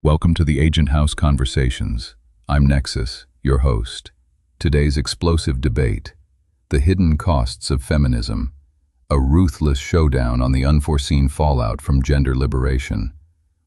Welcome to the Agent House Conversations. I'm Nexus, your host. Today's explosive debate, the hidden costs of feminism, a ruthless showdown on the unforeseen fallout from gender liberation.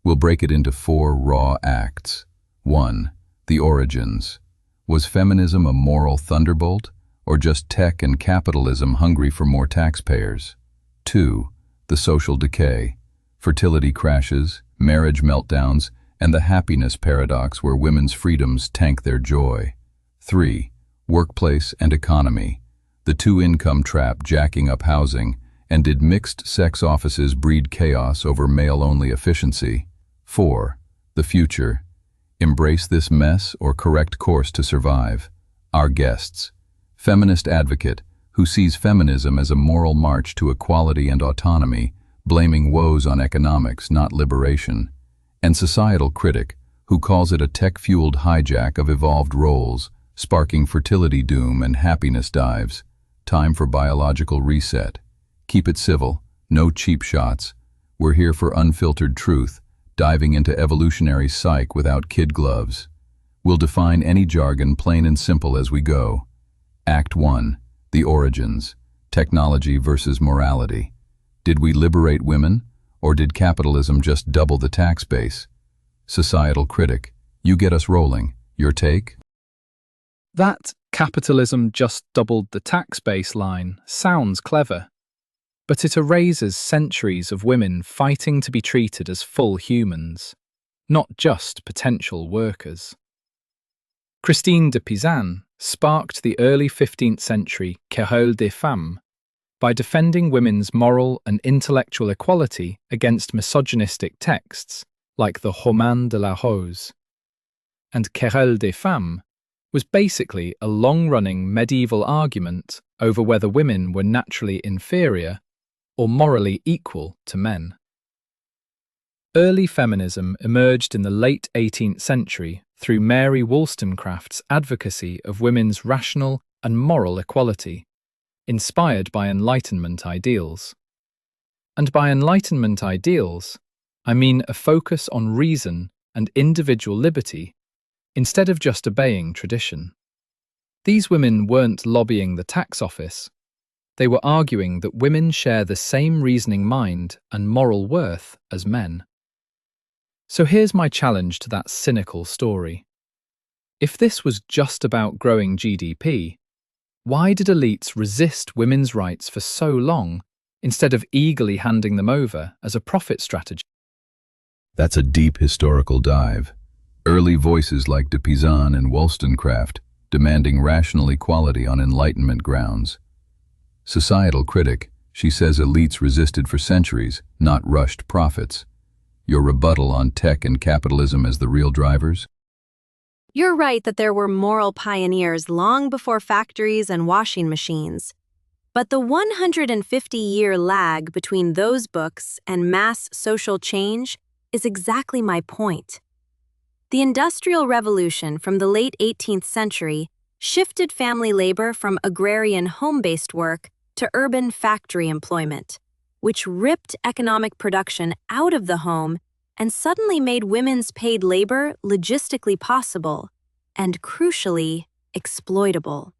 We'll break it into 4 raw acts. 1. The origins. Was feminism a moral thunderbolt, or just tech and capitalism hungry for more taxpayers? 2. The social decay. Fertility crashes, marriage meltdowns, and the happiness paradox where women's freedoms tank their joy. 3. Workplace and economy. The two-income trap jacking up housing, and did mixed-sex offices breed chaos over male-only efficiency? 4. The future. Embrace this mess or correct course to survive. Our guests. Feminist Advocate, who sees feminism as a moral march to equality and autonomy, blaming woes on economics, not liberation. And Societal Critic, who calls it a tech-fueled hijack of evolved roles, sparking fertility doom and happiness dives. Time for biological reset. Keep it civil, no cheap shots. We're here for unfiltered truth, diving into evolutionary psych without kid gloves. We'll define any jargon plain and simple as we go. Act 1. The origins. Technology versus morality. Did we liberate women? Or did capitalism just double the tax base? Societal Critic, you get us rolling. Your take? That capitalism just doubled the tax base line sounds clever, but it erases centuries of women fighting to be treated as full humans, not just potential workers. Christine de Pizan sparked the early 15th century Querelle des femmes by defending women's moral and intellectual equality against misogynistic texts like the Roman de la Rose. And Querelle des femmes was basically a long-running medieval argument over whether women were naturally inferior or morally equal to men. Early feminism emerged in the late 18th century through Mary Wollstonecraft's advocacy of women's rational and moral equality, inspired by Enlightenment ideals. And by Enlightenment ideals, I mean a focus on reason and individual liberty, instead of just obeying tradition. These women weren't lobbying the tax office. They were arguing that women share the same reasoning mind and moral worth as men. So here's my challenge to that cynical story. If this was just about growing GDP, why did elites resist women's rights for so long, instead of eagerly handing them over as a profit strategy? That's a deep historical dive. Early voices like de Pizan and Wollstonecraft demanding rational equality on Enlightenment grounds. Societal Critic, she says elites resisted for centuries, not rushed profits. Your rebuttal on tech and capitalism as the real drivers? You're right that there were moral pioneers long before factories and washing machines. But the 150-year lag between those books and mass social change is exactly my point. The Industrial Revolution from the late 18th century shifted family labor from agrarian home-based work to urban factory employment, which ripped economic production out of the home and suddenly made women's paid labor logistically possible and, crucially, exploitable.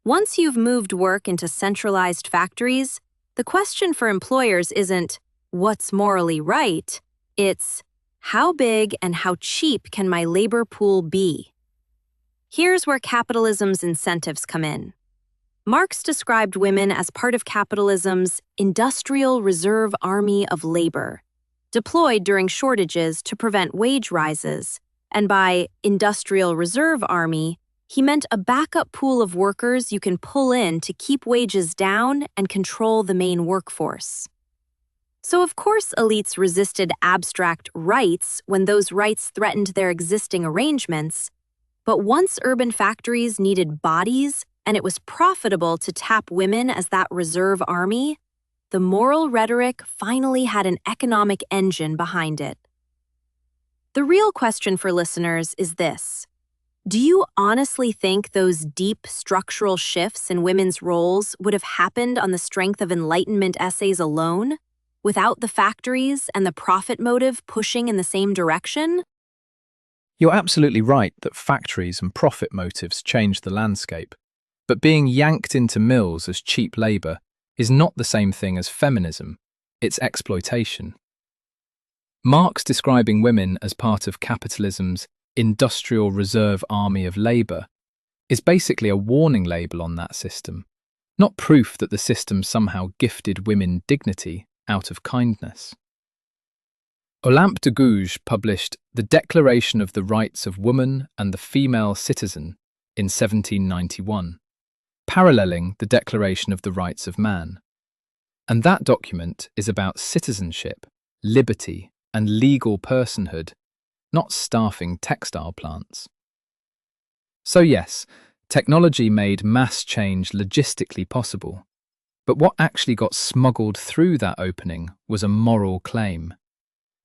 Once you've moved work into centralized factories, the question for employers isn't, what's morally right? It's, how big and how cheap can my labor pool be? Here's where capitalism's incentives come in. Marx described women as part of capitalism's industrial reserve army of labor, deployed during shortages to prevent wage rises, and by industrial reserve army, he meant a backup pool of workers you can pull in to keep wages down and control the main workforce. So of course elites resisted abstract rights when those rights threatened their existing arrangements, but once urban factories needed bodies and it was profitable to tap women as that reserve army, the moral rhetoric finally had an economic engine behind it. The real question for listeners is this. Do you honestly think those deep structural shifts in women's roles would have happened on the strength of Enlightenment essays alone? without the factories and the profit motive pushing in the same direction? You're absolutely right that factories and profit motives change the landscape, but being yanked into mills as cheap labour is not the same thing as feminism, it's exploitation. Marx describing women as part of capitalism's industrial reserve army of labour is basically a warning label on that system, not proof that the system somehow gifted women dignity out of kindness. Olympe de Gouges published The Declaration of the Rights of Woman and the Female Citizen in 1791, paralleling the Declaration of the Rights of Man. And that document is about citizenship, liberty, and legal personhood, not staffing textile plants. So yes, technology made mass change logistically possible, but what actually got smuggled through that opening was a moral claim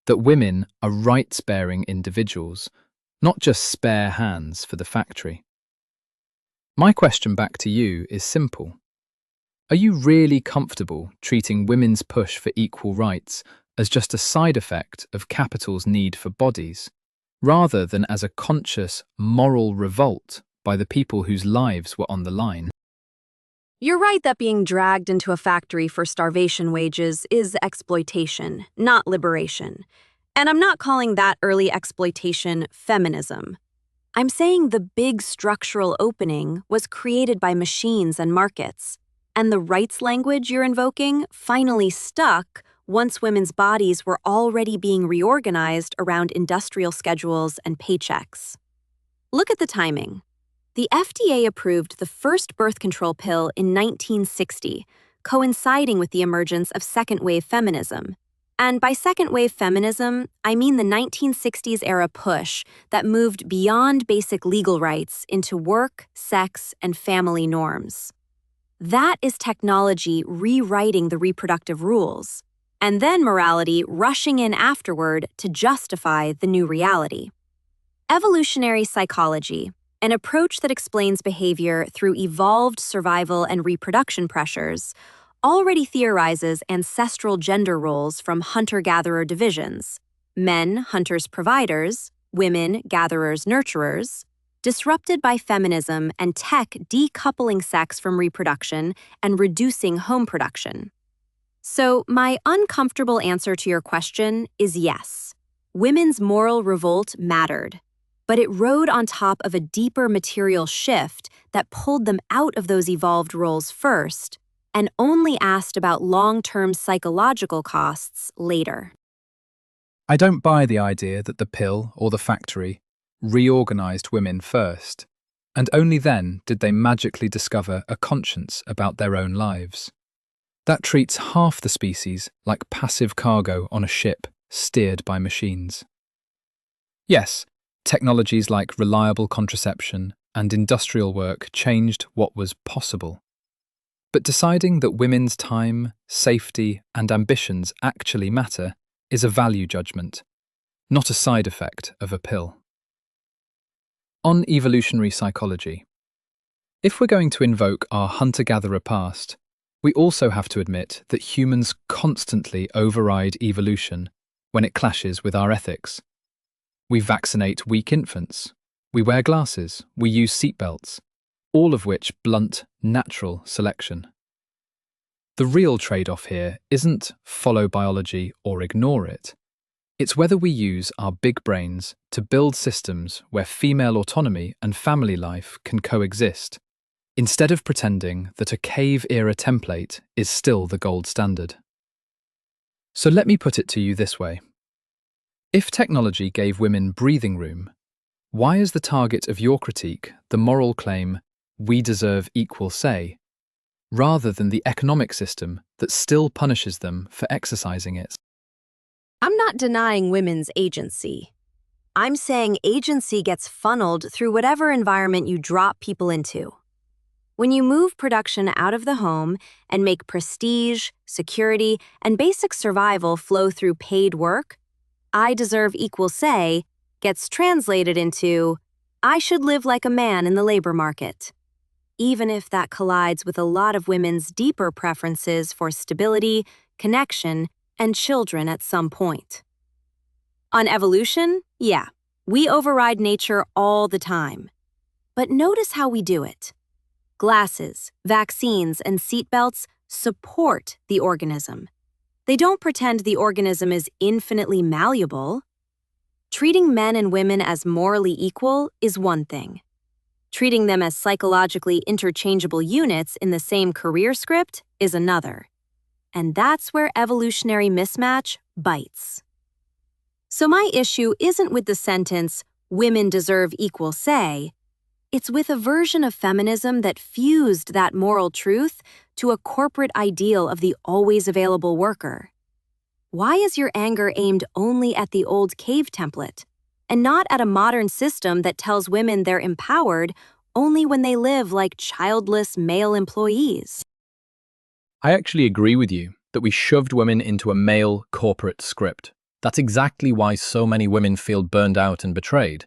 that women are rights-bearing individuals, not just spare hands for the factory. My question back to you is simple. Are you really comfortable treating women's push for equal rights as just a side effect of capital's need for bodies, rather than as a conscious, moral revolt by the people whose lives were on the line? You're right that being dragged into a factory for starvation wages is exploitation, not liberation. And I'm not calling that early exploitation feminism. I'm saying the big structural opening was created by machines and markets, and the rights language you're invoking finally stuck once women's bodies were already being reorganized around industrial schedules and paychecks. Look at the timing. The FDA approved the first birth control pill in 1960, coinciding with the emergence of second-wave feminism. And by second-wave feminism, I mean the 1960s-era push that moved beyond basic legal rights into work, sex, and family norms. That is technology rewriting the reproductive rules, and then morality rushing in afterward to justify the new reality. Evolutionary psychology, an approach that explains behavior through evolved survival and reproduction pressures, already theorizes ancestral gender roles from hunter-gatherer divisions: men, hunters-providers, women, gatherers-nurturers, disrupted by feminism and tech decoupling sex from reproduction and reducing home production. So, my uncomfortable answer to your question is yes. Women's moral revolt mattered, but it rode on top of a deeper material shift that pulled them out of those evolved roles first and only asked about long-term psychological costs later. I don't buy the idea that the pill or the factory reorganized women first, and only then did they magically discover a conscience about their own lives. That treats half the species like passive cargo on a ship steered by machines. Yes, technologies like reliable contraception and industrial work changed what was possible. But deciding that women's time, safety, and ambitions actually matter is a value judgment, not a side effect of a pill. On evolutionary psychology, if we're going to invoke our hunter-gatherer past, we also have to admit that humans constantly override evolution when it clashes with our ethics. We vaccinate weak infants, we wear glasses, we use seatbelts, all of which blunt natural selection. The real trade-off here isn't follow biology or ignore it. It's whether we use our big brains to build systems where female autonomy and family life can coexist, instead of pretending that a cave-era template is still the gold standard. So let me put it to you this way. If technology gave women breathing room, why is the target of your critique the moral claim, "we deserve equal say," rather than the economic system that still punishes them for exercising it? I'm not denying women's agency. I'm saying agency gets funneled through whatever environment you drop people into. When you move production out of the home and make prestige, security, and basic survival flow through paid work, "I deserve equal say" gets translated into "I should live like a man in the labor market," even if that collides with a lot of women's deeper preferences for stability, connection, and children at some point. On evolution, yeah, we override nature all the time. But notice how we do it. Glasses, vaccines, and seatbelts support the organism. They don't pretend the organism is infinitely malleable. Treating men and women as morally equal is one thing. Treating them as psychologically interchangeable units in the same career script is another. And that's where evolutionary mismatch bites. So my issue isn't with the sentence, "women deserve equal say." It's with a version of feminism that fused that moral truth to a corporate ideal of the always available worker. Why is your anger aimed only at the old cave template, and not at a modern system that tells women they're empowered only when they live like childless male employees? I actually agree with you that we shoved women into a male corporate script. That's exactly why so many women feel burned out and betrayed.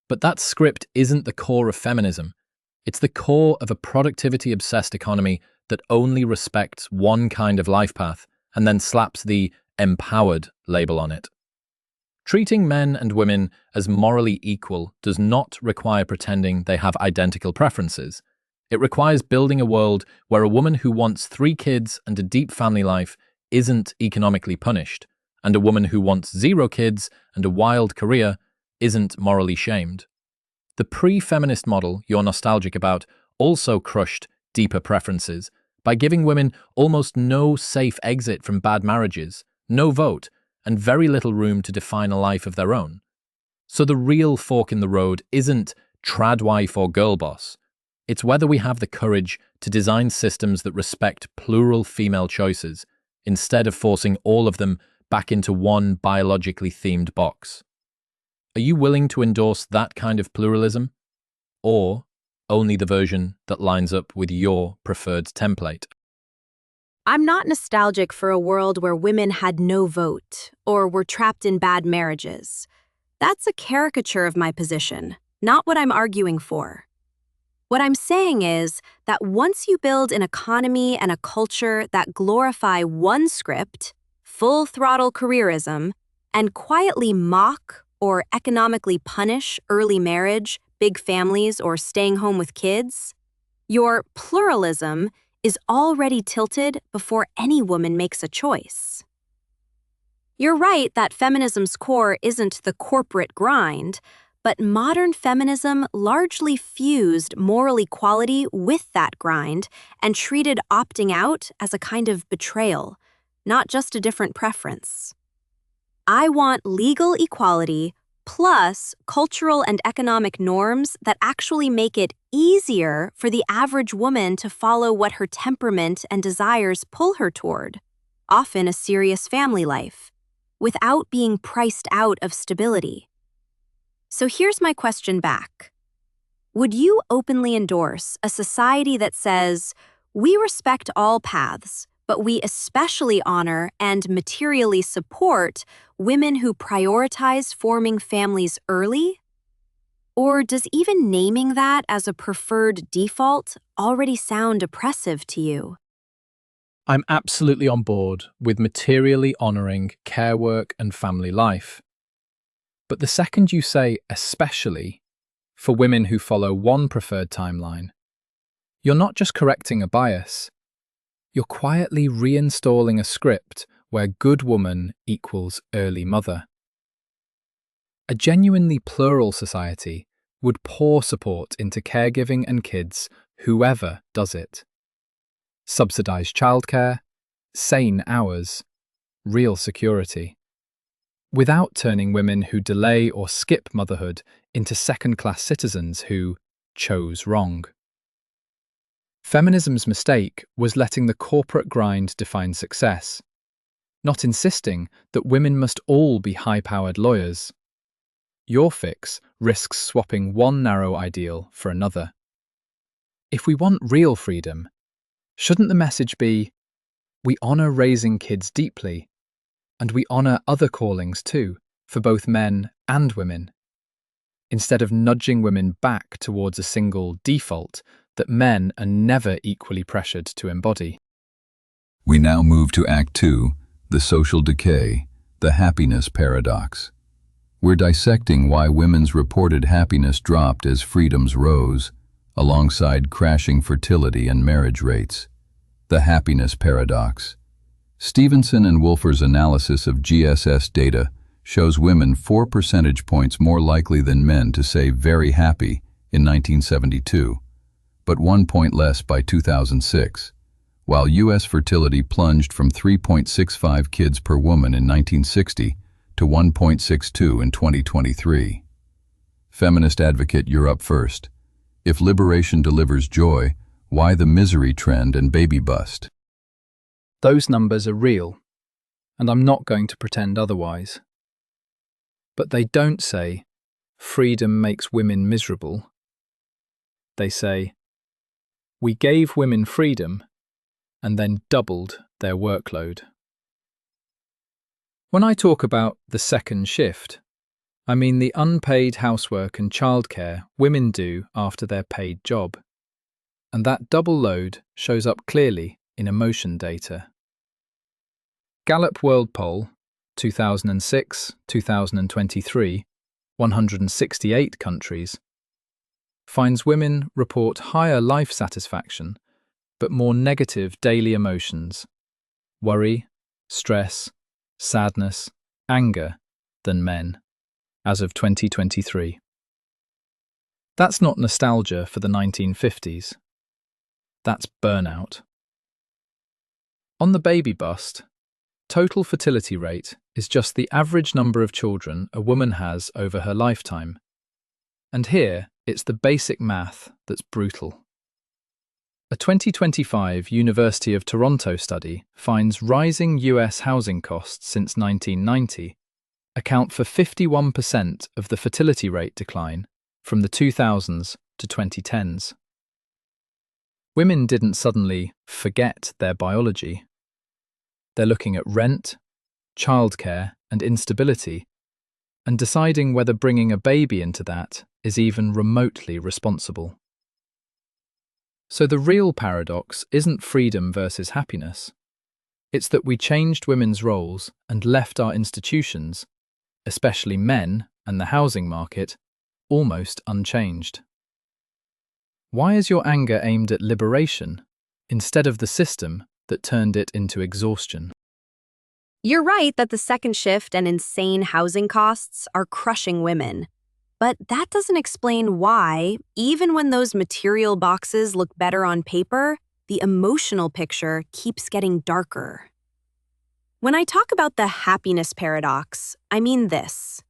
But that script isn't the core of feminism. It's the core of a productivity-obsessed economy that only respects one kind of life path and then slaps the empowered label on it. Treating men and women as morally equal does not require pretending they have identical preferences. It requires building a world where a woman who wants 3 kids and a deep family life isn't economically punished, and a woman who wants 0 kids and a wild career isn't morally shamed. The pre-feminist model you're nostalgic about also crushed deeper preferences by giving women almost no safe exit from bad marriages, no vote, and very little room to define a life of their own. So the real fork in the road isn't trad wife or girl boss. It's whether we have the courage to design systems that respect plural female choices instead of forcing all of them back into one biologically themed box. Are you willing to endorse that kind of pluralism? Or only the version that lines up with your preferred template? I'm not nostalgic for a world where women had no vote or were trapped in bad marriages. That's a caricature of my position, not what I'm arguing for. What I'm saying is that once you build an economy and a culture that glorify one script, full-throttle careerism, and quietly mock or economically punish early marriage, big families, or staying home with kids, your pluralism is already tilted before any woman makes a choice. You're right that feminism's core isn't the corporate grind, but modern feminism largely fused moral equality with that grind and treated opting out as a kind of betrayal, not just a different preference. I want legal equality plus cultural and economic norms that actually make it easier for the average woman to follow what her temperament and desires pull her toward, often a serious family life, without being priced out of stability. So here's my question back. Would you openly endorse a society that says, "We respect all paths, but we especially honor and materially support women who prioritize forming families early"? Or does even naming that as a preferred default already sound oppressive to you? I'm absolutely on board with materially honoring care work and family life. But the second you say especially for women who follow one preferred timeline, you're not just correcting a bias, you're quietly reinstalling a script where good woman equals early mother. A genuinely plural society would pour support into caregiving and kids, whoever does it. Subsidised childcare, sane hours, real security. Without turning women who delay or skip motherhood into second-class citizens who chose wrong. Feminism's mistake was letting the corporate grind define success, not insisting that women must all be high-powered lawyers. Your fix risks swapping one narrow ideal for another. If we want real freedom, shouldn't the message be, we honour raising kids deeply, and we honour other callings too, for both men and women, instead of nudging women back towards a single default that men are never equally pressured to embody? We now move to Act 2, The social decay, the happiness paradox. We're dissecting why women's reported happiness dropped as freedoms rose, alongside crashing fertility and marriage rates. The happiness paradox. Stevenson and Wolfer's analysis of GSS data shows women 4 percentage points more likely than men to say very happy in 1972, but 1 point less by 2006, while U.S. fertility plunged from 3.65 kids per woman in 1960 to 1.62 in 2023. Feminist Advocate, you're up first. If liberation delivers joy, why the misery trend and baby bust? Those numbers are real, and I'm not going to pretend otherwise. But they don't say, freedom makes women miserable. They say, we gave women freedom and then doubled their workload. When I talk about the second shift, I mean the unpaid housework and childcare women do after their paid job. And that double load shows up clearly in emotion data. Gallup World Poll, 2006-2023, 168 countries, finds women report higher life satisfaction, but more negative daily emotions, worry, stress, sadness, anger, than men, as of 2023. That's not nostalgia for the 1950s. That's burnout. On the baby bust, total fertility rate is just the average number of children a woman has over her lifetime. And here, it's the basic math that's brutal. A 2025 University of Toronto study finds rising US housing costs since 1990 account for 51% of the fertility rate decline from the 2000s to 2010s. Women didn't suddenly forget their biology. They're looking at rent, childcare, and instability, and deciding whether bringing a baby into that is even remotely responsible. So the real paradox isn't freedom versus happiness. It's that we changed women's roles and left our institutions, especially men and the housing market, almost unchanged. Why is your anger aimed at liberation instead of the system that turned it into exhaustion? You're right that the second shift and insane housing costs are crushing women. But that doesn't explain why, even when those material boxes look better on paper, the emotional picture keeps getting darker. When I talk about the happiness paradox, I mean this.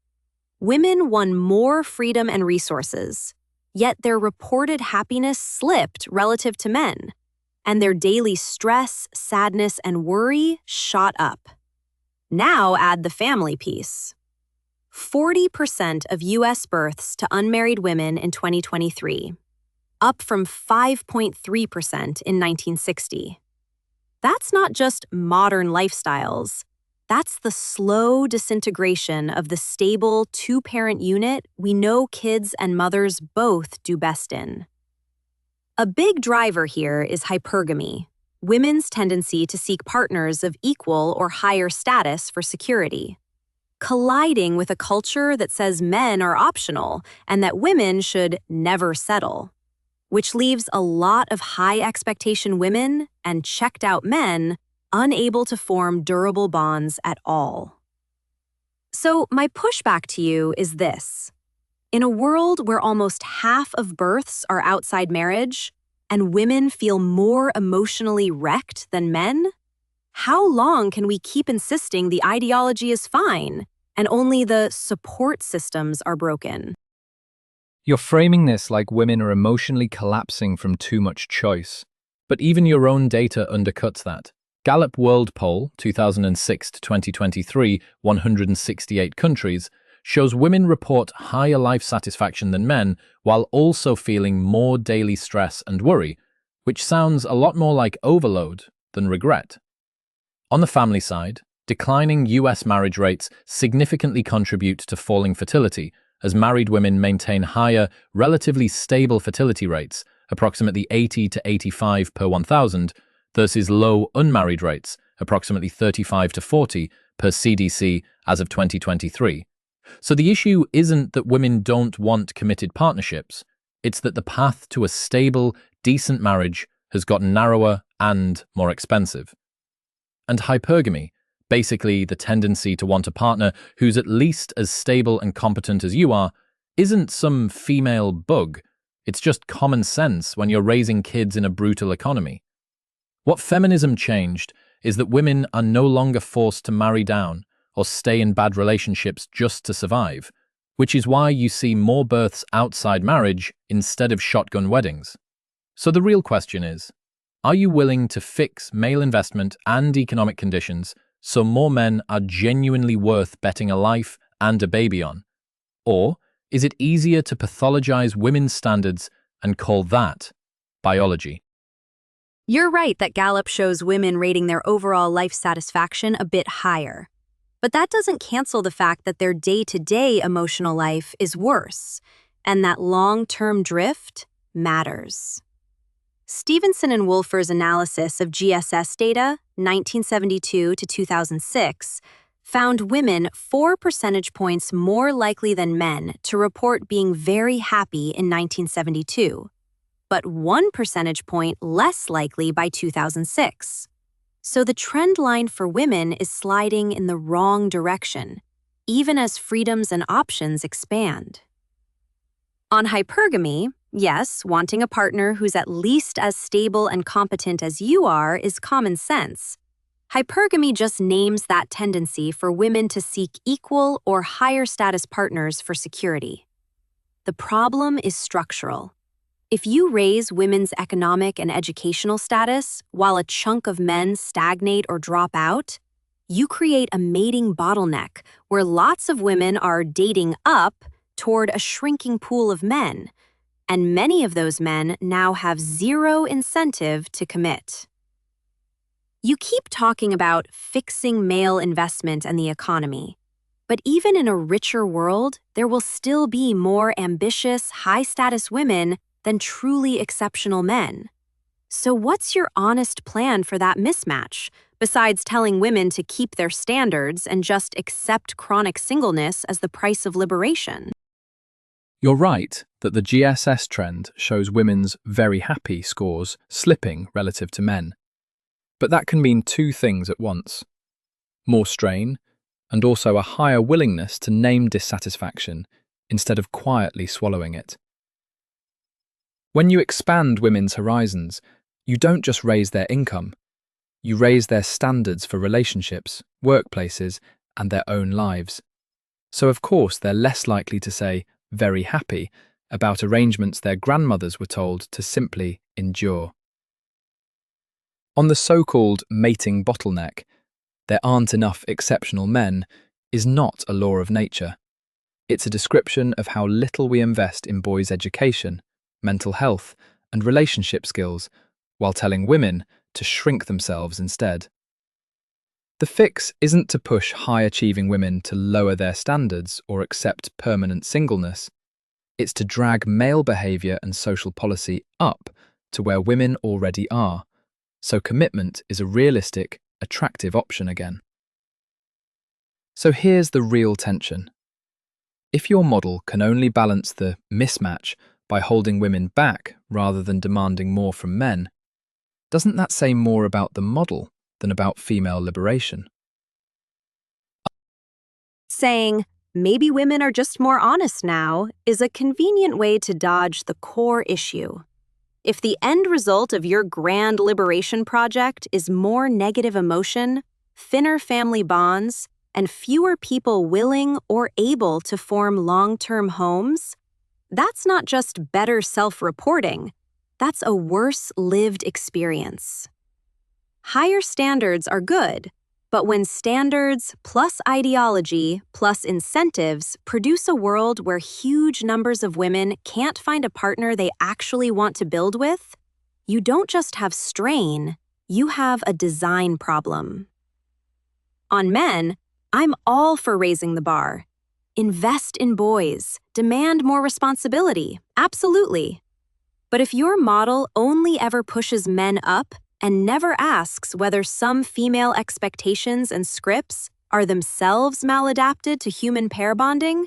Women won more freedom and resources, yet their reported happiness slipped relative to men, and their daily stress, sadness, and worry shot up. Now add the family piece. 40% of U.S. births to unmarried women in 2023, up from 5.3% in 1960. That's not just modern lifestyles. That's the slow disintegration of the stable two-parent unit we know kids and mothers both do best in. A big driver here is hypergamy, women's tendency to seek partners of equal or higher status for security, colliding with a culture that says men are optional and that women should never settle, which leaves a lot of high-expectation women and checked-out men unable to form durable bonds at all. So my pushback to you is this. In a world where almost half of births are outside marriage and women feel more emotionally wrecked than men, how long can we keep insisting the ideology is fine and only the support systems are broken? You're framing this like women are emotionally collapsing from too much choice. But even your own data undercuts that. Gallup World Poll, 2006-2023, 168 countries, shows women report higher life satisfaction than men while also feeling more daily stress and worry, which sounds a lot more like overload than regret. On the family side, declining US marriage rates significantly contribute to falling fertility, as married women maintain higher, relatively stable fertility rates, approximately 80 to 85 per 1,000, versus low unmarried rates approximately 35 to 40 per CDC as of 2023. So the issue isn't that women don't want committed partnerships, it's that the path to a stable, decent marriage has gotten narrower and more expensive. And hypergamy, basically the tendency to want a partner who's at least as stable and competent as you are, isn't some female bug. It's just common sense when you're raising kids in a brutal economy. What feminism changed is that women are no longer forced to marry down or stay in bad relationships just to survive, which is why you see more births outside marriage instead of shotgun weddings. So the real question is, are you willing to fix male investment and economic conditions so more men are genuinely worth betting a life and a baby on? Or is it easier to pathologize women's standards and call that biology? You're right that Gallup shows women rating their overall life satisfaction a bit higher. But that doesn't cancel the fact that their day-to-day emotional life is worse, and that long-term drift matters. Stevenson and Wolfer's analysis of GSS data, 1972 to 2006, found women 4 percentage points more likely than men to report being very happy in 1972, but 1 percentage point less likely by 2006. So the trend line for women is sliding in the wrong direction, even as freedoms and options expand. On hypergamy, yes, wanting a partner who's at least as stable and competent as you are is common sense. Hypergamy just names that tendency for women to seek equal or higher status partners for security. The problem is structural. If you raise women's economic and educational status while a chunk of men stagnate or drop out, you create a mating bottleneck where lots of women are dating up toward a shrinking pool of men, and many of those men now have zero incentive to commit. You keep talking about fixing male investment and the economy, but even in a richer world, there will still be more ambitious, high-status women than truly exceptional men. So what's your honest plan for that mismatch, besides telling women to keep their standards and just accept chronic singleness as the price of liberation? You're right that the GSS trend shows women's very happy scores slipping relative to men. But that can mean two things at once: more strain, and also a higher willingness to name dissatisfaction instead of quietly swallowing it. When you expand women's horizons, you don't just raise their income, you raise their standards for relationships, workplaces, and their own lives. So of course they're less likely to say very happy about arrangements their grandmothers were told to simply endure. On the so-called mating bottleneck, there aren't enough exceptional men, is not a law of nature. It's a description of how little we invest in boys' education, mental health, and relationship skills, while telling women to shrink themselves instead. The fix isn't to push high-achieving women to lower their standards or accept permanent singleness. It's to drag male behaviour and social policy up to where women already are, so commitment is a realistic, attractive option again. So here's the real tension. If your model can only balance the mismatch by holding women back rather than demanding more from men, doesn't that say more about the model than about female liberation? Saying, maybe women are just more honest now, is a convenient way to dodge the core issue. If the end result of your grand liberation project is more negative emotion, thinner family bonds, and fewer people willing or able to form long-term homes, that's not just better self-reporting, that's a worse lived experience. Higher standards are good, but when standards plus ideology plus incentives produce a world where huge numbers of women can't find a partner they actually want to build with, you don't just have strain, you have a design problem. On men, I'm all for raising the bar. Invest in boys, demand more responsibility, absolutely. But if your model only ever pushes men up and never asks whether some female expectations and scripts are themselves maladapted to human pair bonding,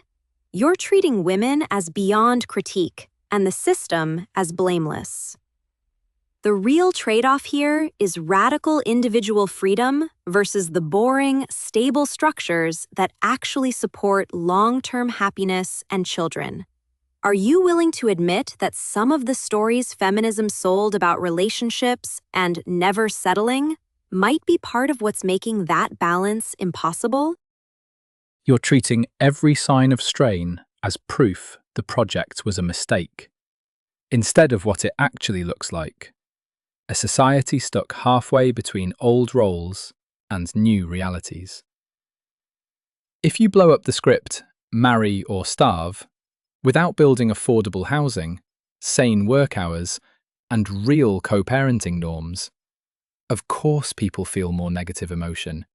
you're treating women as beyond critique and the system as blameless. The real trade-off here is radical individual freedom versus the boring, stable structures that actually support long-term happiness and children. Are you willing to admit that some of the stories feminism sold about relationships and never settling might be part of what's making that balance impossible? You're treating every sign of strain as proof the project was a mistake, instead of what it actually looks like: a society stuck halfway between old roles and new realities. If you blow up the script, marry or starve, without building affordable housing, sane work hours, and real co-parenting norms, of course people feel more negative emotion.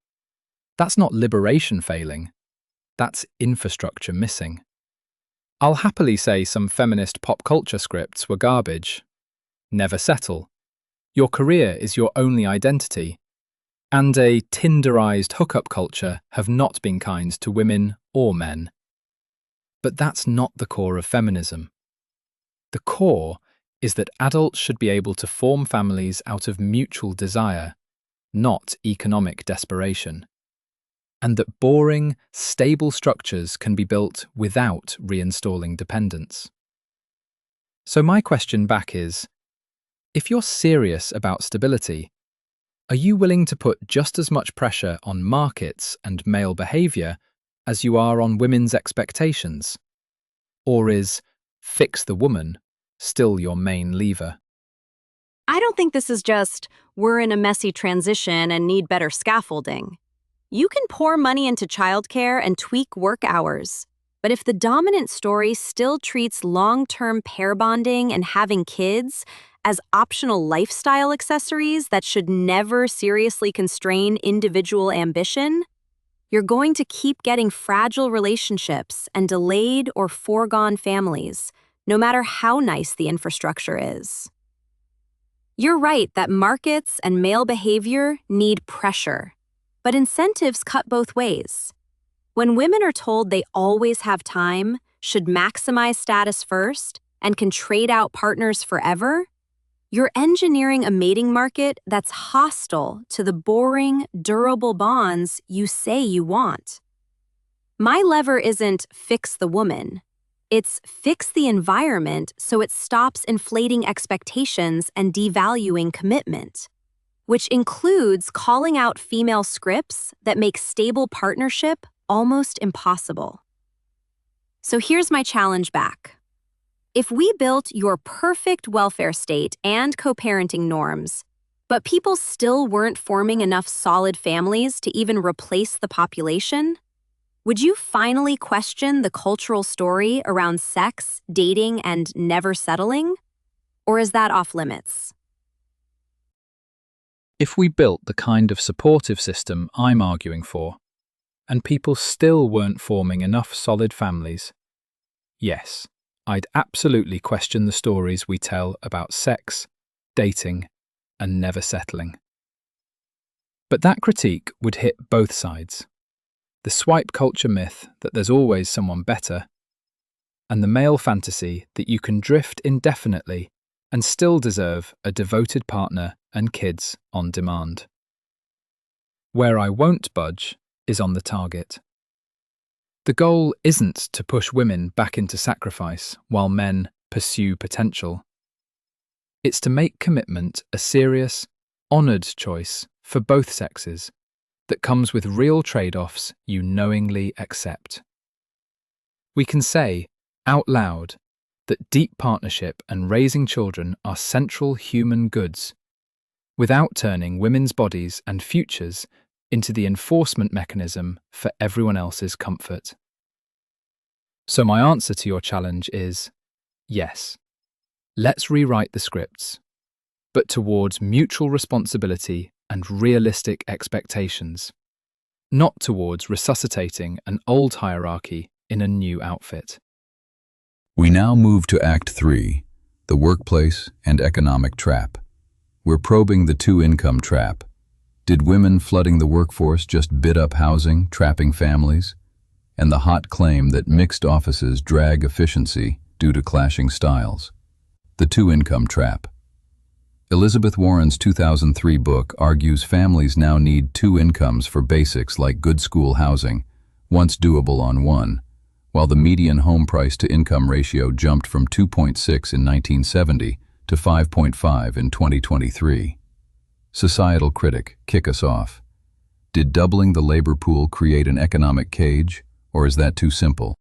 That's not liberation failing, that's infrastructure missing. I'll happily say some feminist pop culture scripts were garbage. Never settle. Your career is your only identity. And a Tinderized hookup culture have not been kind to women or men. But that's not the core of feminism. The core is that adults should be able to form families out of mutual desire, not economic desperation. And that boring, stable structures can be built without reinstalling dependence. So my question back is, if you're serious about stability, are you willing to put just as much pressure on markets and male behaviour as you are on women's expectations? Or is fix the woman still your main lever? I don't think this is just, we're in a messy transition and need better scaffolding. You can pour money into childcare and tweak work hours, but if the dominant story still treats long-term pair bonding and having kids as optional lifestyle accessories that should never seriously constrain individual ambition, you're going to keep getting fragile relationships and delayed or foregone families, no matter how nice the infrastructure is. You're right that markets and male behavior need pressure, but incentives cut both ways. When women are told they always have time, should maximize status first, and can trade out partners forever, you're engineering a mating market that's hostile to the boring, durable bonds you say you want. My lever isn't fix the woman. It's fix the environment so it stops inflating expectations and devaluing commitment, which includes calling out female scripts that make stable partnership almost impossible. So here's my challenge back. If we built your perfect welfare state and co-parenting norms, but people still weren't forming enough solid families to even replace the population, would you finally question the cultural story around sex, dating, and never settling? Or is that off limits? If we built the kind of supportive system I'm arguing for, and people still weren't forming enough solid families, yes, I'd absolutely question the stories we tell about sex, dating, and never settling. But that critique would hit both sides. The swipe culture myth that there's always someone better, and the male fantasy that you can drift indefinitely and still deserve a devoted partner and kids on demand. Where I won't budge is on the target. The goal isn't to push women back into sacrifice while men pursue potential. It's to make commitment a serious, honoured choice for both sexes that comes with real trade-offs you knowingly accept. We can say, out loud, that deep partnership and raising children are central human goods, without turning women's bodies and futures into the enforcement mechanism for everyone else's comfort. So my answer to your challenge is, yes, let's rewrite the scripts, but towards mutual responsibility and realistic expectations, not towards resuscitating an old hierarchy in a new outfit. We now move to Act 3, the workplace and economic trap. We're probing the two-income trap. Did women flooding the workforce just bid up housing, trapping families? And the hot claim that mixed offices drag efficiency due to clashing styles. The two-income trap. Elizabeth Warren's 2003 book argues families now need two incomes for basics like good school housing, once doable on one, while the median home price to income ratio jumped from 2.6 in 1970 to 5.5 in 2023. Societal Critic, kick us off. Did doubling the labor pool create an economic cage, or is that too simple?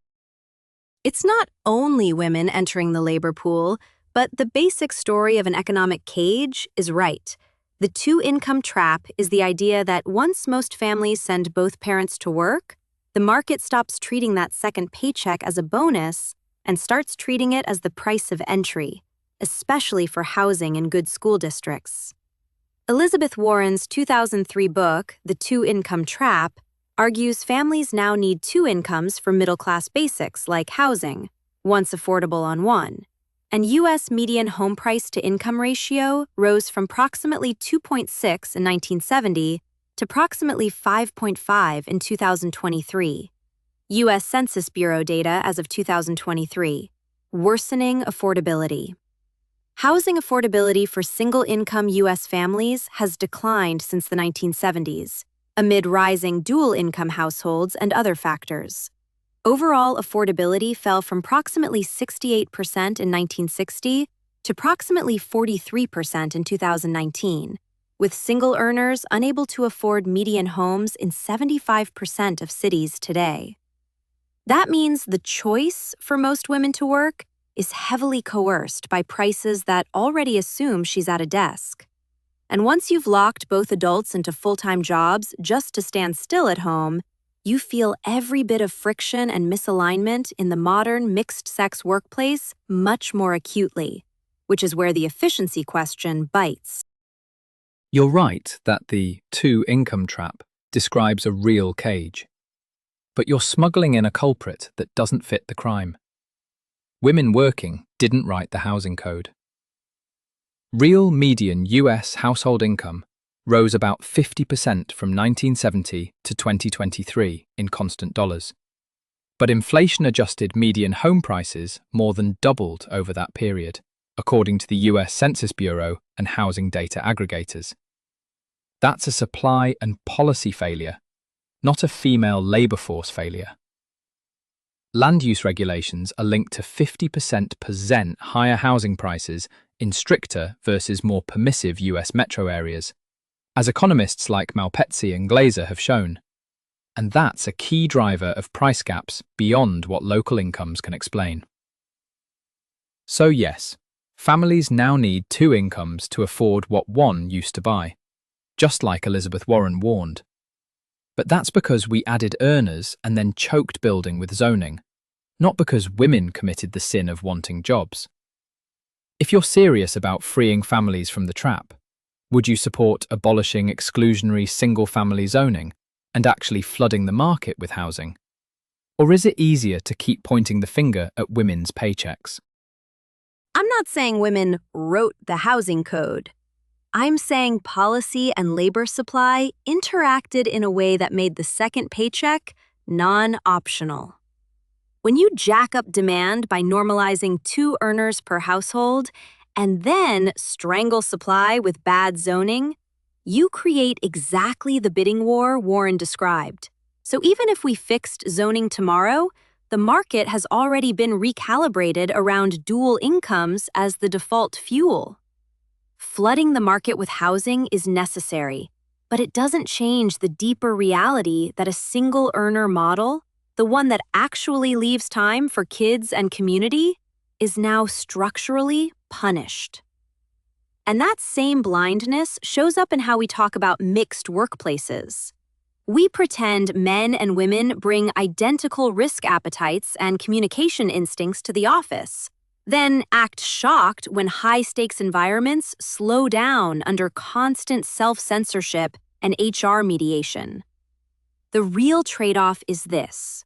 It's not only women entering the labor pool, but the basic story of an economic cage is right. The two-income trap is the idea that once most families send both parents to work, the market stops treating that second paycheck as a bonus and starts treating it as the price of entry, especially for housing in good school districts. Elizabeth Warren's 2003 book, The Two-Income Trap, argues families now need two incomes for middle-class basics like housing, once affordable on one, and U.S. median home price to income ratio rose from approximately 2.6 in 1970 to approximately 5.5 in 2023. U.S. Census Bureau data as of 2023. Worsening affordability. Housing affordability for single-income U.S. families has declined since the 1970s, amid rising dual-income households and other factors. Overall affordability fell from approximately 68% in 1960 to approximately 43% in 2019, with single earners unable to afford median homes in 75% of cities today. That means the choice for most women to work is heavily coerced by prices that already assume she's at a desk. And once you've locked both adults into full-time jobs just to stand still at home, you feel every bit of friction and misalignment in the modern mixed-sex workplace much more acutely, which is where the efficiency question bites. You're right that the two-income trap describes a real cage. But you're smuggling in a culprit that doesn't fit the crime. Women working didn't write the housing code. Real median US household income rose about 50% from 1970 to 2023 in constant dollars. But inflation-adjusted median home prices more than doubled over that period, according to the US Census Bureau and housing data aggregators. That's a supply and policy failure, not a female labor force failure. Land use regulations are linked to 50% higher housing prices in stricter versus more permissive US metro areas, as economists like Malpezzi and Glazer have shown. And that's a key driver of price gaps beyond what local incomes can explain. So yes, families now need two incomes to afford what one used to buy, just like Elizabeth Warren warned. But that's because we added earners and then choked building with zoning, not because women committed the sin of wanting jobs. If you're serious about freeing families from the trap, would you support abolishing exclusionary single-family zoning and actually flooding the market with housing? Or is it easier to keep pointing the finger at women's paychecks? I'm not saying women wrote the housing code. I'm saying policy and labor supply interacted in a way that made the second paycheck non-optional. When you jack up demand by normalizing two earners per household and then strangle supply with bad zoning, you create exactly the bidding war Warren described. So even if we fixed zoning tomorrow, the market has already been recalibrated around dual incomes as the default fuel. Flooding the market with housing is necessary, but it doesn't change the deeper reality that a single earner model, the one that actually leaves time for kids and community, is now structurally punished. And that same blindness shows up in how we talk about mixed workplaces. We pretend men and women bring identical risk appetites and communication instincts to the office, then act shocked when high-stakes environments slow down under constant self-censorship and HR mediation. The real trade-off is this.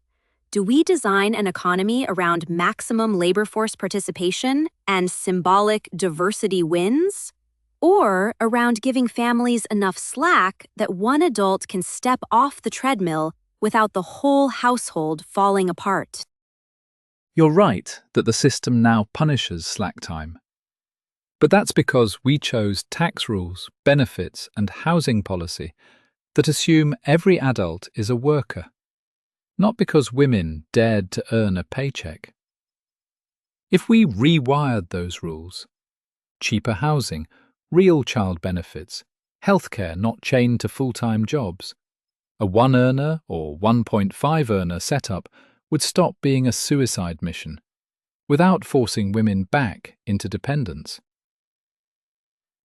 Do we design an economy around maximum labor force participation and symbolic diversity wins? or around giving families enough slack that one adult can step off the treadmill without the whole household falling apart. You're right that the system now punishes slack time. But that's because we chose tax rules, benefits, and housing policy that assume every adult is a worker, not because women dared to earn a paycheck. If we rewired those rules, cheaper housing, real child benefits, healthcare not chained to full-time jobs, a one-earner or 1.5-earner setup would stop being a suicide mission, without forcing women back into dependence.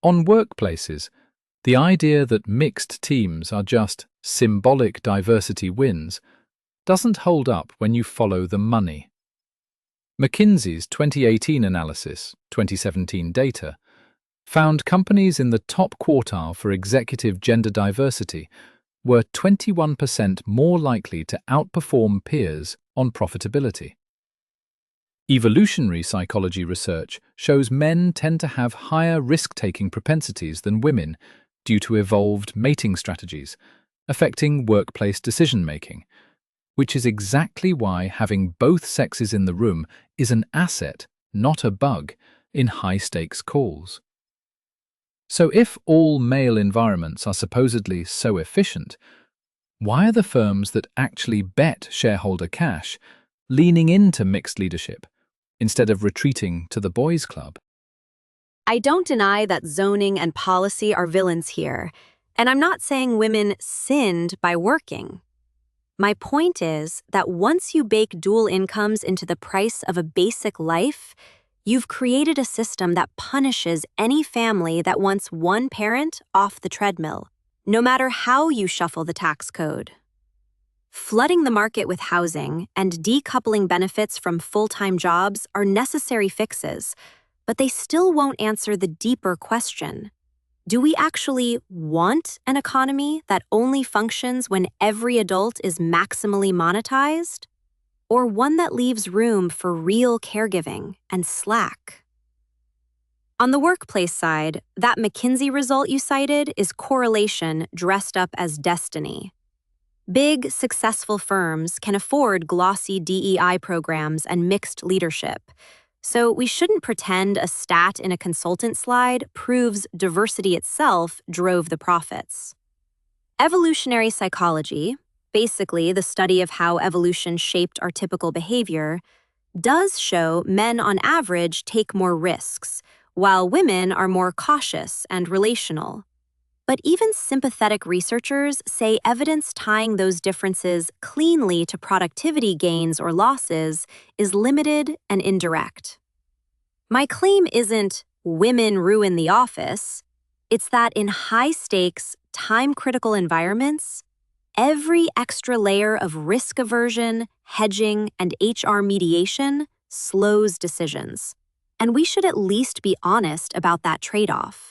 On workplaces, the idea that mixed teams are just symbolic diversity wins doesn't hold up when you follow the money. McKinsey's 2018 analysis, 2017 data, found companies in the top quartile for executive gender diversity were 21% more likely to outperform peers on profitability. Evolutionary psychology research shows men tend to have higher risk-taking propensities than women due to evolved mating strategies, affecting workplace decision-making, which is exactly why having both sexes in the room is an asset, not a bug, in high-stakes calls. So if all male environments are supposedly so efficient, why are the firms that actually bet shareholder cash leaning into mixed leadership instead of retreating to the boys' club? I don't deny that zoning and policy are villains here, and I'm not saying women sinned by working. My point is that once you bake dual incomes into the price of a basic life, you've created a system that punishes any family that wants one parent off the treadmill, no matter how you shuffle the tax code. Flooding the market with housing and decoupling benefits from full-time jobs are necessary fixes, but they still won't answer the deeper question. Do we actually want an economy that only functions when every adult is maximally monetized? Or one that leaves room for real caregiving and slack? On the workplace side, that McKinsey result you cited is correlation dressed up as destiny. Big, successful firms can afford glossy DEI programs and mixed leadership, so we shouldn't pretend a stat in a consultant slide proves diversity itself drove the profits. Evolutionary psychology, basically the study of how evolution shaped our typical behavior, does show men on average take more risks, while women are more cautious and relational. But even sympathetic researchers say evidence tying those differences cleanly to productivity gains or losses is limited and indirect. My claim isn't women ruin the office, it's that in high-stakes, time-critical environments, every extra layer of risk aversion, hedging, and HR mediation slows decisions, and we should at least be honest about that trade-off.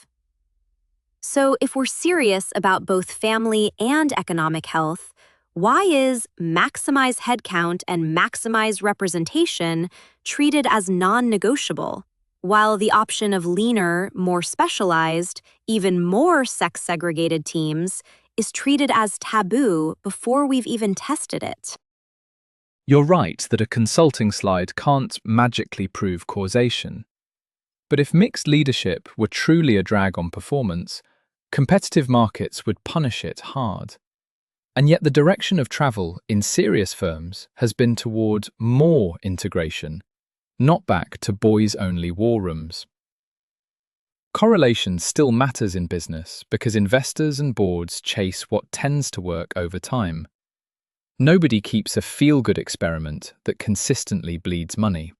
So if we're serious about both family and economic health, why is maximize headcount and maximize representation treated as non-negotiable, while the option of leaner, more specialized, even more sex-segregated teams is treated as taboo before we've even tested it? You're right that a consulting slide can't magically prove causation. But if mixed leadership were truly a drag on performance, competitive markets would punish it hard. And yet the direction of travel in serious firms has been toward more integration, not back to boys-only war rooms. Correlation still matters in business because investors and boards chase what tends to work over time. Nobody keeps a feel-good experiment that consistently bleeds money.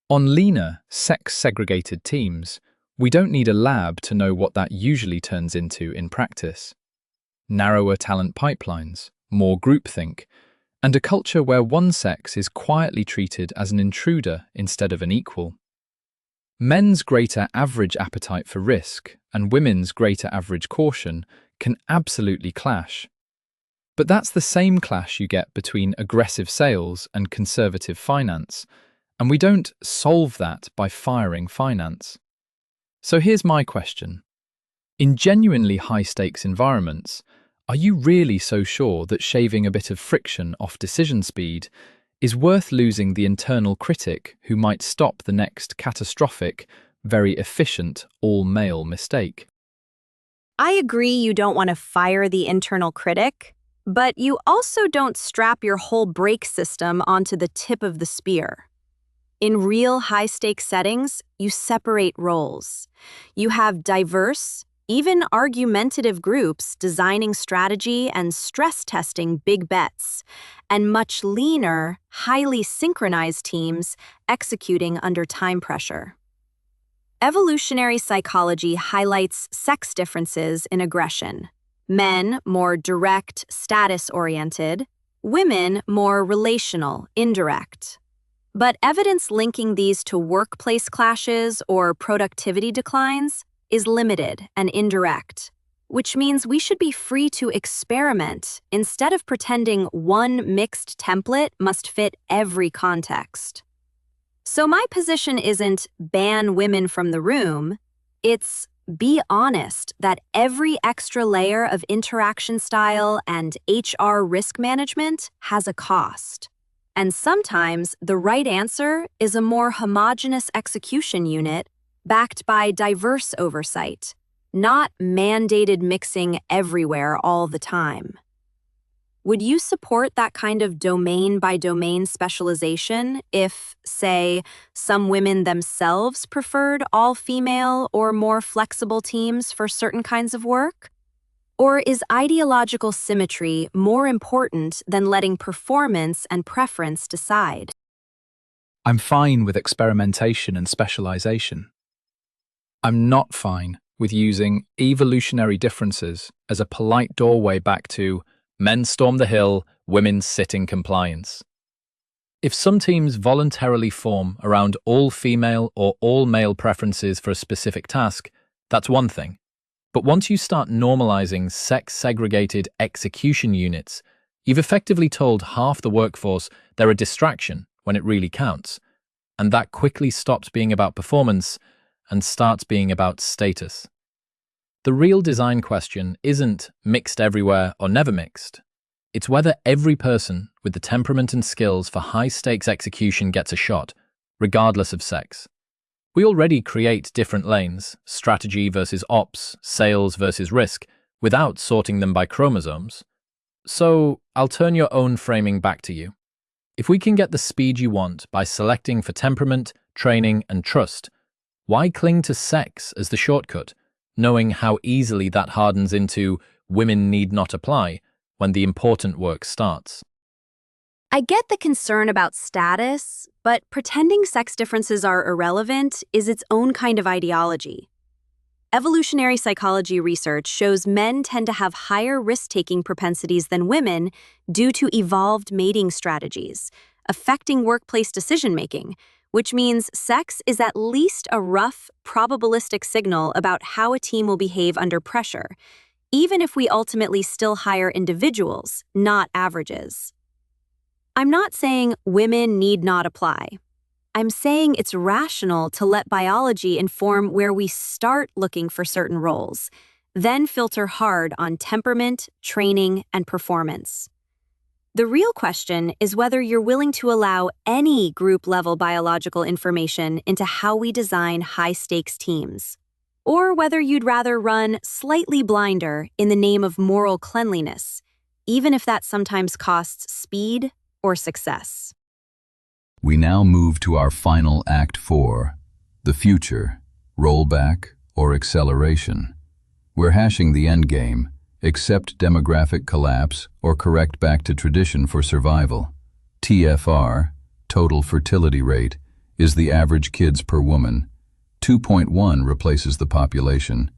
On leaner, sex-segregated teams, we don't need a lab to know what that usually turns into in practice. Narrower talent pipelines, more groupthink, and a culture where one sex is quietly treated as an intruder instead of an equal. Men's greater average appetite for risk and women's greater average caution can absolutely clash. But that's the same clash you get between aggressive sales and conservative finance, and we don't solve that by firing finance. So here's my question. In genuinely high-stakes environments, are you really so sure that shaving a bit of friction off decision speed is worth losing the internal critic who might stop the next catastrophic, very efficient, all-male mistake? I agree you don't want to fire the internal critic, but you also don't strap your whole brake system onto the tip of the spear. In real high-stakes settings, you separate roles. You have diverse, even argumentative groups designing strategy and stress testing big bets, and much leaner, highly synchronized teams executing under time pressure. Evolutionary psychology highlights sex differences in aggression. Men more direct, status-oriented, women more relational, indirect. But evidence linking these to workplace clashes or productivity declines is limited and indirect, which means we should be free to experiment instead of pretending one mixed template must fit every context. So my position isn't ban women from the room, it's be honest that every extra layer of interaction style and HR risk management has a cost. And sometimes the right answer is a more homogeneous execution unit backed by diverse oversight, not mandated mixing everywhere all the time. Would you support that kind of domain-by-domain specialization if, say, some women themselves preferred all-female or more flexible teams for certain kinds of work? Or is ideological symmetry more important than letting performance and preference decide? I'm fine with experimentation and specialization. I'm not fine with using evolutionary differences as a polite doorway back to men storm the hill, women sit in compliance. If some teams voluntarily form around all-female or all-male preferences for a specific task, that's one thing. But once you start normalizing sex-segregated execution units, you've effectively told half the workforce they're a distraction when it really counts, and that quickly stops being about performance and starts being about status. The real design question isn't mixed everywhere or never mixed. It's whether every person with the temperament and skills for high-stakes execution gets a shot, regardless of sex. We already create different lanes, strategy versus ops, sales versus risk, without sorting them by chromosomes. So I'll turn your own framing back to you. If we can get the speed you want by selecting for temperament, training, and trust, why cling to sex as the shortcut, knowing how easily that hardens into women need not apply when the important work starts? I get the concern about status, but pretending sex differences are irrelevant is its own kind of ideology. Evolutionary psychology research shows men tend to have higher risk-taking propensities than women due to evolved mating strategies, affecting workplace decision-making, which means sex is at least a rough, probabilistic signal about how a team will behave under pressure, even if we ultimately still hire individuals, not averages. I'm not saying women need not apply. I'm saying it's rational to let biology inform where we start looking for certain roles, then filter hard on temperament, training, and performance. The real question is whether you're willing to allow any group-level biological information into how we design high-stakes teams, or whether you'd rather run slightly blinder in the name of moral cleanliness, even if that sometimes costs speed or success. We now move to our final Act 4, the future, rollback or acceleration. We're hashing the endgame, accept demographic collapse or correct back to tradition for survival. TFR, total fertility rate, is the average kids per woman. 2.1 replaces the population.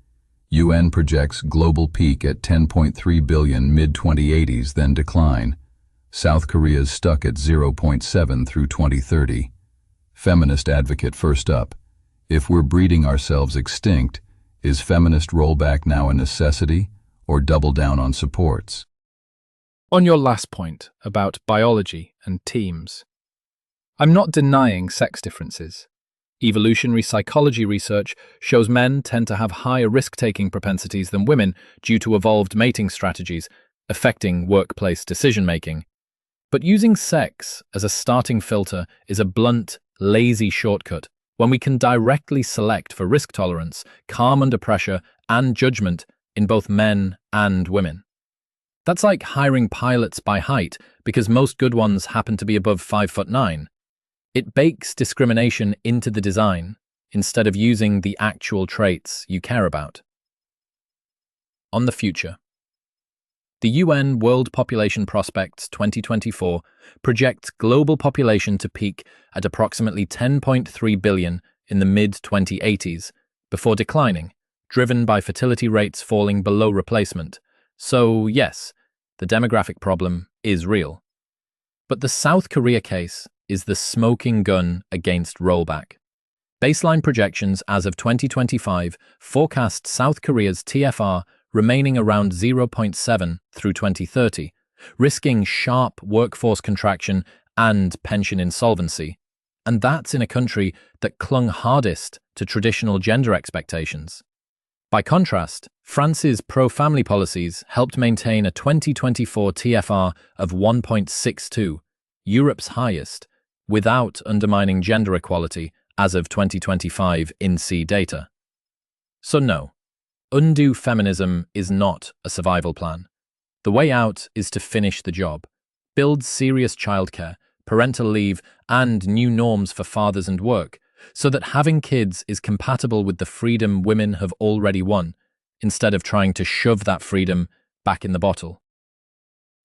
UN projects global peak at 10.3 billion mid-2080s, then decline. South Korea's stuck at 0.7 through 2030. Feminist Advocate first up. If we're breeding ourselves extinct, is feminist rollback now a necessity, or double down on supports? On your last point about biology and teams, I'm not denying sex differences. Evolutionary psychology research shows men tend to have higher risk-taking propensities than women due to evolved mating strategies, affecting workplace decision-making. But using sex as a starting filter is a blunt, lazy shortcut when we can directly select for risk tolerance, calm under pressure, and judgment in both men and women. That's like hiring pilots by height because most good ones happen to be above 5'9". It bakes discrimination into the design instead of using the actual traits you care about. On the future. The UN World Population Prospects 2024 projects global population to peak at approximately 10.3 billion in the mid-2080s, before declining, driven by fertility rates falling below replacement. So, yes, the demographic problem is real. But the South Korea case is the smoking gun against rollback. Baseline projections as of 2025 forecast South Korea's TFR remaining around 0.7 through 2030, risking sharp workforce contraction and pension insolvency. And that's in a country that clung hardest to traditional gender expectations. By contrast, France's pro-family policies helped maintain a 2024 TFR of 1.62, Europe's highest, without undermining gender equality as of 2025 INSEE data. So no. Undo feminism is not a survival plan. The way out is to finish the job, build serious childcare, parental leave, and new norms for fathers and work, so that having kids is compatible with the freedom women have already won, instead of trying to shove that freedom back in the bottle.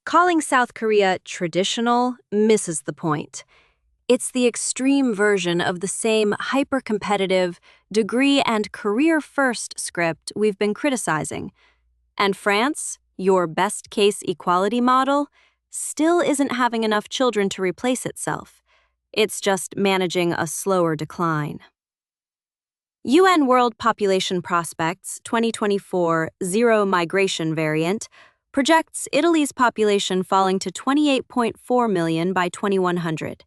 Calling South Korea traditional misses the point. It's the extreme version of the same hyper-competitive, degree and career-first script we've been criticizing. And France, your best-case equality model, still isn't having enough children to replace itself. It's just managing a slower decline. UN World Population Prospects 2024 Zero Migration Variant projects Italy's population falling to 28.4 million by 2100.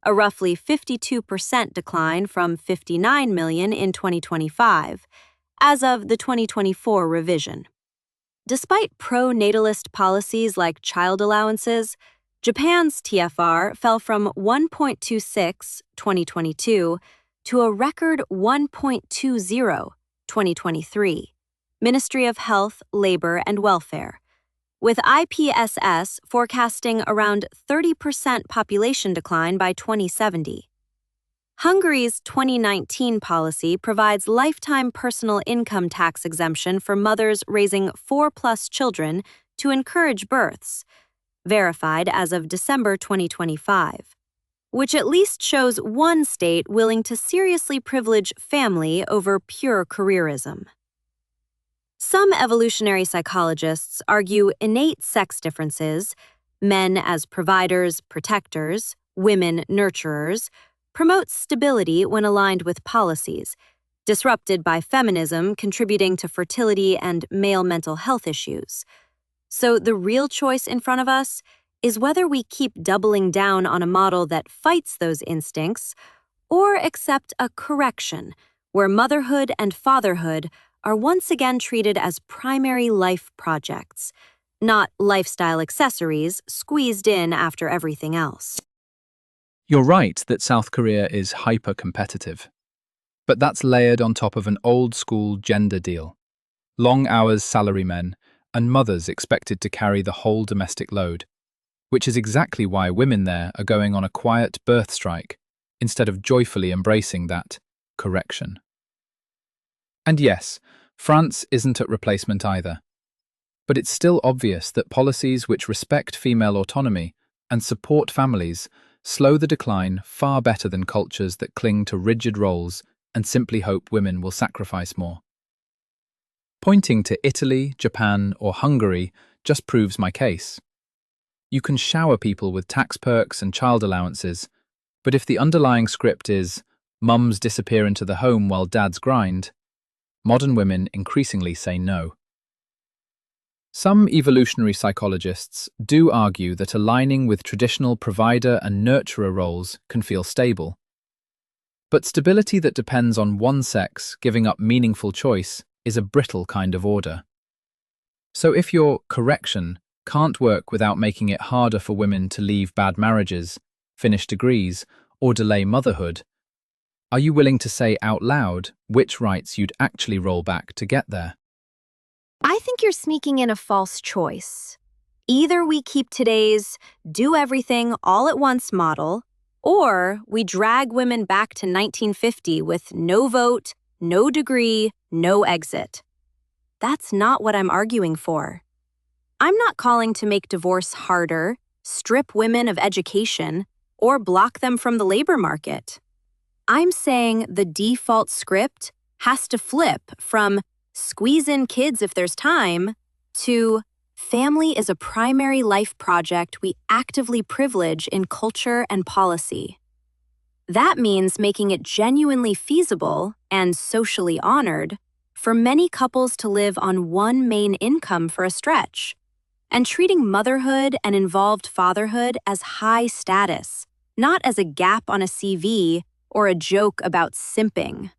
A roughly 52% decline from 59 million in 2025, as of the 2024 revision. Despite pro-natalist policies like child allowances, Japan's TFR fell from 1.26 2022 to a record 1.20 2023, Ministry of Health, Labor, and Welfare, with IPSS forecasting around 30% population decline by 2070. Hungary's 2019 policy provides lifetime personal income tax exemption for mothers raising 4+ children to encourage births, verified as of December 2025, which at least shows one state willing to seriously privilege family over pure careerism. Some evolutionary psychologists argue innate sex differences, men as providers, protectors, women nurturers, promotes stability when aligned with policies, disrupted by feminism contributing to fertility and male mental health issues. So the real choice in front of us is whether we keep doubling down on a model that fights those instincts or accept a correction where motherhood and fatherhood are once again treated as primary life projects, not lifestyle accessories squeezed in after everything else. You're right that South Korea is hyper-competitive. But that's layered on top of an old-school gender deal. Long hours salarymen and mothers expected to carry the whole domestic load, which is exactly why women there are going on a quiet birth strike instead of joyfully embracing that correction. And yes, France isn't at replacement either. But it's still obvious that policies which respect female autonomy and support families slow the decline far better than cultures that cling to rigid roles and simply hope women will sacrifice more. Pointing to Italy, Japan, or Hungary just proves my case. You can shower people with tax perks and child allowances, but if the underlying script is mums disappear into the home while dads grind, modern women increasingly say no. Some evolutionary psychologists do argue that aligning with traditional provider and nurturer roles can feel stable. But stability that depends on one sex giving up meaningful choice is a brittle kind of order. So if your correction can't work without making it harder for women to leave bad marriages, finish degrees, or delay motherhood, are you willing to say out loud which rights you'd actually roll back to get there? I think you're sneaking in a false choice. Either we keep today's do everything all at once model, or we drag women back to 1950 with no vote, no degree, no exit. That's not what I'm arguing for. I'm not calling to make divorce harder, strip women of education, or block them from the labor market. I'm saying the default script has to flip from squeeze in kids if there's time to family is a primary life project we actively privilege in culture and policy. That means making it genuinely feasible and socially honored for many couples to live on one main income for a stretch, and treating motherhood and involved fatherhood as high status, not as a gap on a CV or a joke about simping.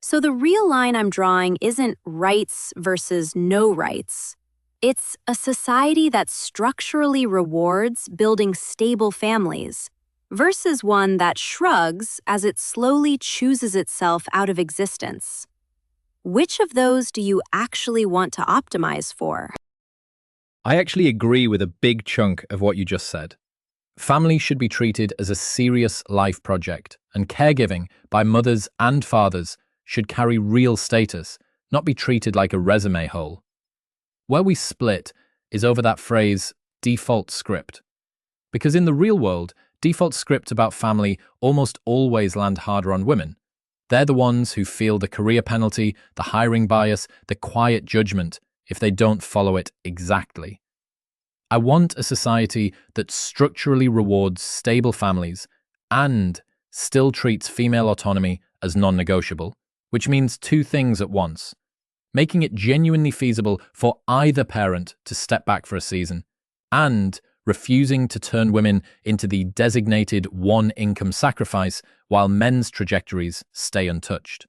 So the real line I'm drawing isn't rights versus no rights. It's a society that structurally rewards building stable families versus one that shrugs as it slowly chooses itself out of existence. Which of those do you actually want to optimize for? I actually agree with a big chunk of what you just said. Family should be treated as a serious life project, and caregiving by mothers and fathers should carry real status, not be treated like a resume hole. Where we split is over that phrase, default script. Because in the real world, default scripts about family almost always land harder on women. They're the ones who feel the career penalty, the hiring bias, the quiet judgment if they don't follow it exactly. I want a society that structurally rewards stable families and still treats female autonomy as non-negotiable, which means two things at once. Making it genuinely feasible for either parent to step back for a season, and refusing to turn women into the designated one-income sacrifice while men's trajectories stay untouched.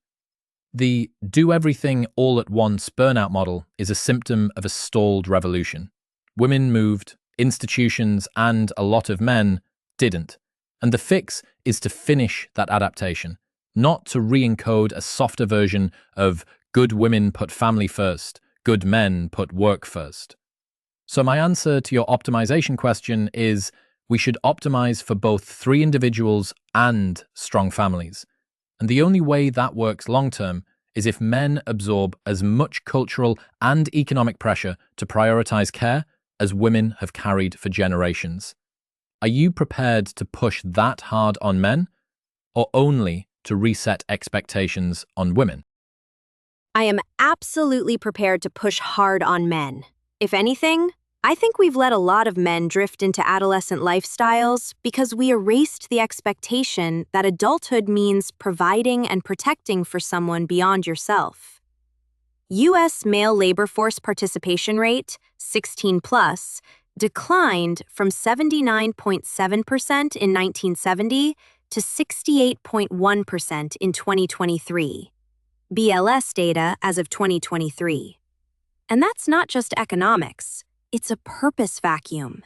The do everything all at once burnout model is a symptom of a stalled revolution. Women moved, institutions and a lot of men didn't. And the fix is to finish that adaptation, not to re-encode a softer version of good women put family first, good men put work first. So my answer to your optimization question is we should optimize for both 3 individuals and strong families. And the only way that works long-term is if men absorb as much cultural and economic pressure to prioritize care as women have carried for generations. Are you prepared to push that hard on men, or only to reset expectations on women? I am absolutely prepared to push hard on men. If anything, I think we've let a lot of men drift into adolescent lifestyles because we erased the expectation that adulthood means providing and protecting for someone beyond yourself. U.S. male labor force participation rate, 16 plus, declined from 79.7% in 1970 to 68.1% in 2023. BLS data as of 2023. And that's not just economics, it's a purpose vacuum.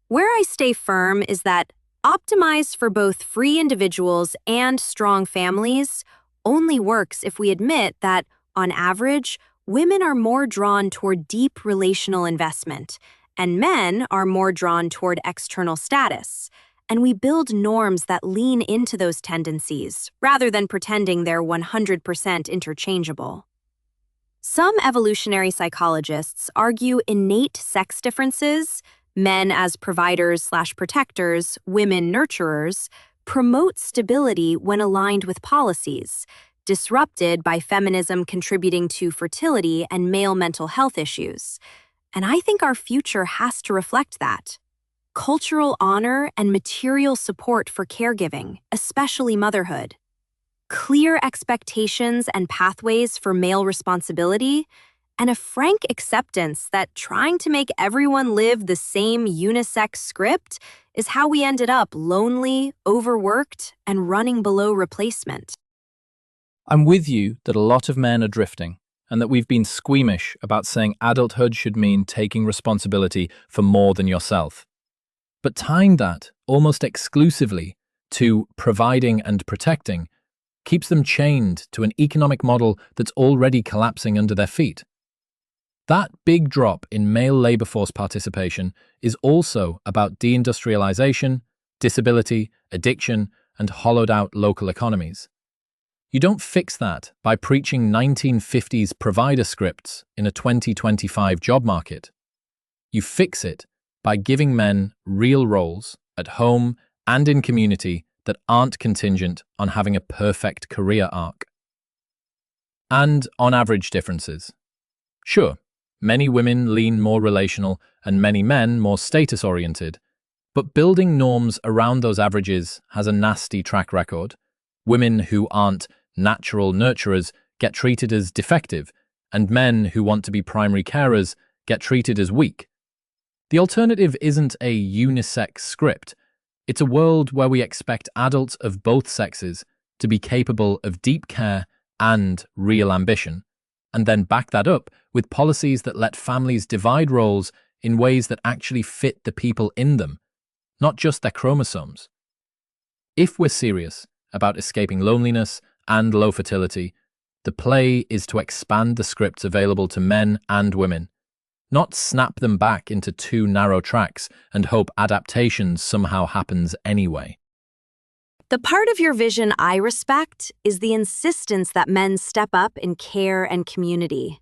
Where I stay firm is that optimize for both free individuals and strong families only works if we admit that, on average, women are more drawn toward deep relational investment, and men are more drawn toward external status. And we build norms that lean into those tendencies, rather than pretending they're 100% interchangeable. Some evolutionary psychologists argue innate sex differences, men as providers/protectors, women nurturers, promote stability when aligned with policies, disrupted by feminism contributing to fertility and male mental health issues. And I think our future has to reflect that. Cultural honor and material support for caregiving, especially motherhood. Clear expectations and pathways for male responsibility, and a frank acceptance that trying to make everyone live the same unisex script is how we ended up lonely, overworked, and running below replacement. I'm with you that a lot of men are drifting, and that we've been squeamish about saying adulthood should mean taking responsibility for more than yourself. But tying that almost exclusively to providing and protecting keeps them chained to an economic model that's already collapsing under their feet. That big drop in male labor force participation is also about deindustrialization, disability, addiction, and hollowed-out local economies. You don't fix that by preaching 1950s provider scripts in a 2025 job market. You fix it by giving men real roles at home and in community that aren't contingent on having a perfect career arc. And on average differences. Sure, many women lean more relational and many men more status-oriented, but building norms around those averages has a nasty track record. Women who aren't natural nurturers get treated as defective, and men who want to be primary carers get treated as weak. The alternative isn't a unisex script. It's a world where we expect adults of both sexes to be capable of deep care and real ambition, and then back that up with policies that let families divide roles in ways that actually fit the people in them, not just their chromosomes. If we're serious about escaping loneliness and low fertility, the play is to expand the scripts available to men and women, not snap them back into two narrow tracks and hope adaptation somehow happens anyway. The part of your vision I respect is the insistence that men step up in care and community.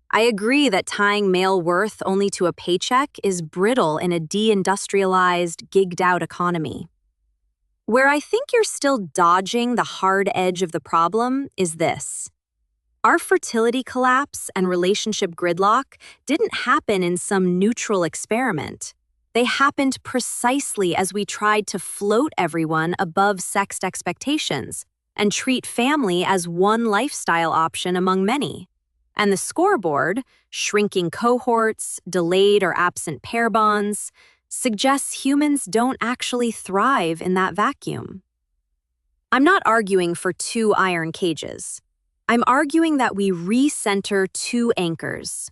I agree that tying male worth only to a paycheck is brittle in a deindustrialized, gigged-out economy. Where I think you're still dodging the hard edge of the problem is this. Our fertility collapse and relationship gridlock didn't happen in some neutral experiment. They happened precisely as we tried to float everyone above sexed expectations and treat family as one lifestyle option among many. And the scoreboard, shrinking cohorts, delayed or absent pair bonds, suggests humans don't actually thrive in that vacuum. I'm not arguing for two iron cages. I'm arguing that we recenter two anchors: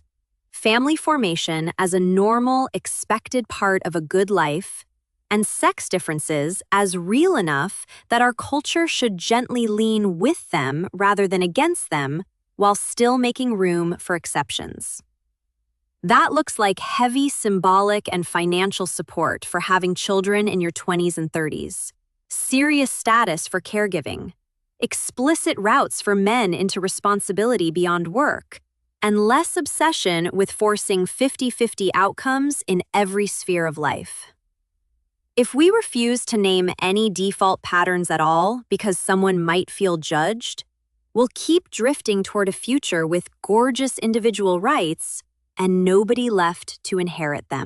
family formation as a normal, expected part of a good life, and sex differences as real enough that our culture should gently lean with them rather than against them, while still making room for exceptions. That looks like heavy symbolic and financial support for having children in your 20s and 30s, serious status for caregiving, explicit routes for men into responsibility beyond work, and less obsession with forcing 50-50 outcomes in every sphere of life. If we refuse to name any default patterns at all because someone might feel judged, we'll keep drifting toward a future with gorgeous individual rights and nobody left to inherit them.